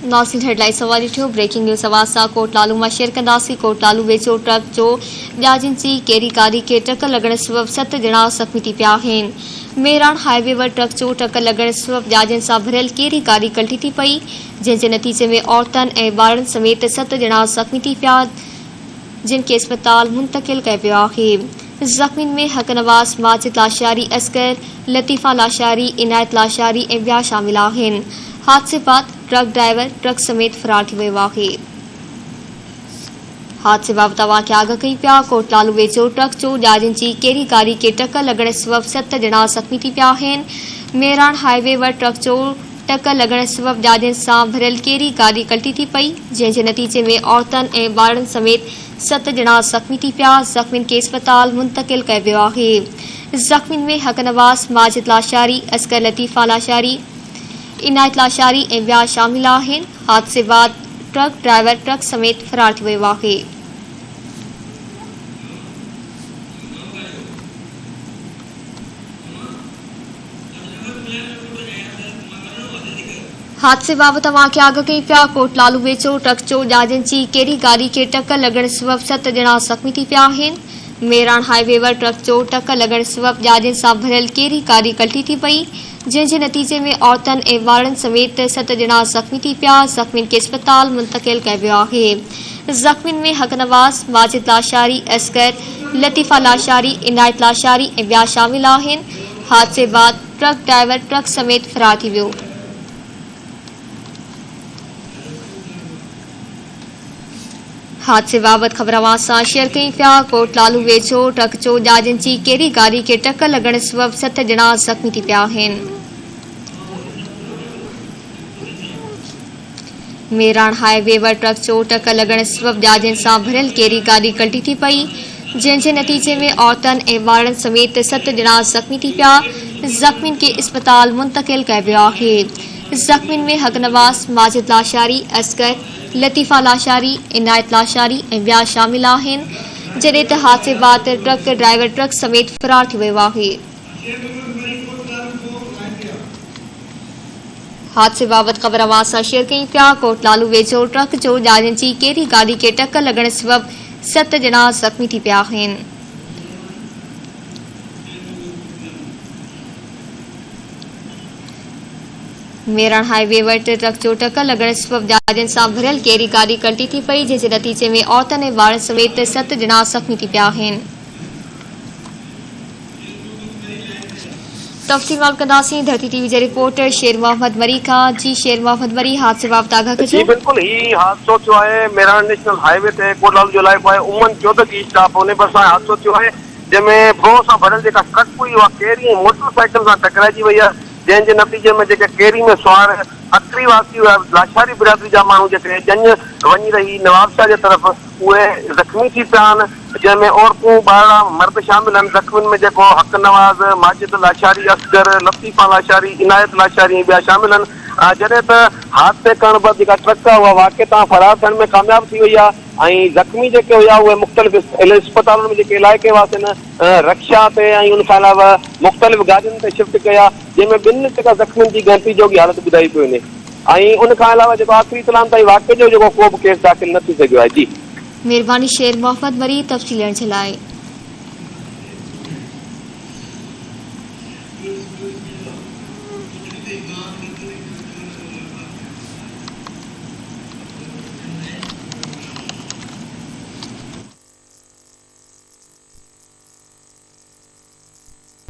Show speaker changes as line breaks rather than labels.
Nasir headline सवाल ॾिठो। Breaking news आवाज़ सां कोटलालू मां शेयर कंदासीं। कोटलालू वेझो ट्रक जो ॾियाजनि जी कहिड़ी गाॾी खे टक्कर लॻण सबबि 7 ॼणा ज़ख़्मी थी पिया आहिनि। मेरान हाईवे वर ट्रक जो टक्कर लॻण सबबि ॾियाजनि सां भरियल कहिड़ी गाॾी कल्टी थी पई, जंहिं जे नतीजे में औरतुनि ऐं ॿारनि समेत 7 ॼणा ज़ख़्मी थी पिया, जिन खे अस्पताल मुंतक़िल कयो वियो आहे। ज़ख़्मियुनि में हक नवाज़, माजिद लाशारी, असगर, लतीफ़ा लाशारी, इनायत लाशारी ऐं ॿिया शामिल आहिनि। हादसे बाद ट्रक ड्राइवर ट्रक समेत फरार थी वियो आहे। हादसे बाबति वाक़िआ आगाह कई पिया। कोटलालू वेझो ट्रक जो ॾियाजनि जी कहिड़ी गाॾी खे टक्कर लॻण सबबि 7 ॼणा ज़ख़्मी थी पिया आहिनि। मेरान हाईवे वर ट्रक जो टक्कर लॻण सबबि ॾियाजनि सां भरियल कहिड़ी गाॾी कल्टी थी पई, जंहिं जे नतीजे में औरतुनि ऐं ॿारनि समेत 7 ॼणा ज़ख़्मी थी पिया। ज़ख़्मियुनि खे अस्पताल मुंतक़िल कयो वियो आहे। ज़ख़्मियुनि में हक नवाज़, माजिद लाशारी, असगर, लतीफ़ा लाशारी, इनायत लाशारी ऐं ॿिया शामिल आहिनि। हादसे बाद ट्रक ड्राइवर ट्रक समेत फरार थी वियो आहे। हादसे बाबति वाक़िआ आगाह कई पिया। कोटलालू वेझो ट्रक जो ॾियाजनि जी कहिड़ी गाॾी खे टक्कर लॻण सबबि 7 ॼणा ज़ख़्मी थी पिया आहिनि। मेरान हाईवे वर ट्रक जो टक्कर लॻण सबबि ॾियाजनि सां भरियल कहिड़ी गाॾी कल्टी थी पई, जंहिं जे नतीजे में औरतुनि ऐं ॿारनि समेत 7 ॼणा ज़ख़्मी थी पिया। ज़ख़्मियुनि खे अस्पताल मुंतक़िल कयो वियो आहे। ज़ख़्मियुनि में हक नवाज़, माजिद लाशारी, असगर, लतीफ़ा लाशारी, इनायत लाशारी ऐं ॿिया शामिल आहिनि। हादसे बाद ट्रक ड्राइवर ट्रक समेत फरार थी वियो। हादसे बाबति ख़बर आवाज़ सां शेयर कई पिया। कोटलालू वेझो ट्रक जो ॾियाजनि जी कहिड़ी गाॾी खे टक्कर लॻण सबबि 7 ॼणा ज़ख़्मी थी पिया आहिनि। मेरान हाईवे वर ट्रक जो टक्कर लॻण सबबि ॾियाजनि सां भरियल कहिड़ी गाॾी कल्टी थी पई, जंहिं जे नतीजे में औरतुनि ऐं ॿारनि समेत 7 ॼणा ज़ख़्मी थी पिया। ज़ख़्मियुनि खे अस्पताल मुंतक़िल कयो वियो आहे। ज़ख़्मियुनि में हक नवाज़, माजिद लाशारी, असगर, लतीफ़ा लाशारी, इनायत लाशारी ऐं ॿिया शामिल आहिनि, जॾहिं त हादसे बाद ट्रक ड्राइवर ट्रक समेत फरार थी वियो आहे। हादसे बाबति ख़बर आवाज़ सां शेयर कई पिया। कोटलालू वेझो ट्रक जो ॾियाजनि जी कहिड़ी गाॾी खे टक्कर लॻण सबबि 7 ॼणा ज़ख़्मी थी पिया आहिनि। मेरान हाईवे वर ट्रक जो टक्कर लॻण सबबि ॾियाजनि सां भरियल कहिड़ी गाॾी कल्टी थी पई, जंहिं जे नतीजे में औरतुनि ऐं ॿारनि समेत 7 ॼणा ज़ख़्मी थी पिया आहिनि। तफ़सील मालूम कंदासीं धरती टीवी जे रिपोर्टर शेर मोहम्मद मरी खां। जी शेर मोहम्मद मरी, हादसे बाबति आगाह कजो।
जी बिल्कुल, ही हादसो थियो आहे मेरान नेशनल हाईवे ते कोटलालू जो इलाइक़ो आहे। उमन 14 की स्टॉप उन पर सां हादसो थियो आहे, जंहिंमें भो सां भरियल जेका ट्रक हुई उहा केरी मोटरसाइकिल सां टकराइजी वई आहे, जंहिं जे नतीजे में जेके केरी में सवार अटरी वासी हुआ, लाशारी बिरादरी जा माण्हू जेके जंज वञी रही नवाबशाह जे तरफ़, उहे ज़ख़्मी थी पिया आहिनि, जंहिंमें औरतूं ॿार मर्द शामिल आहिनि। ज़ख़्मियुनि में जेको हक नवाज़, माजिद लाशारी, असगर, लतीफ़ा लाशारी, इनायत लाशारी ऐं ॿिया शामिल आहिनि। जॾहिं त हादसे करण बैदि जेका ट्रक आहे उहा वाक़ई तां फरार थियण में कामयाब थी वई आहे, ऐं ज़ख़्मी जेके हुआ उहे मुख़्तलिफ़ इस्पतालुनि में जेके इलाइक़े वासी आहिनि रक्षा ते ऐं उन खां अलावा मुख़्तलिफ़ गाॾियुनि ते शिफ्ट कया, जंहिंमें ॿिनि जेका ज़ख़्मियुनि जी गणती जोगी हालत ॿुधाई पई वञे, ऐं उन खां अलावा जेको आख़िरी इत्तलाम ताईं वाक़े जो जेको को बि केस दाख़िल न थी सघियो आहे। जी
महिरबानी शेर मोहम्मद मरी तफ़सील ॾियण जे लाइ।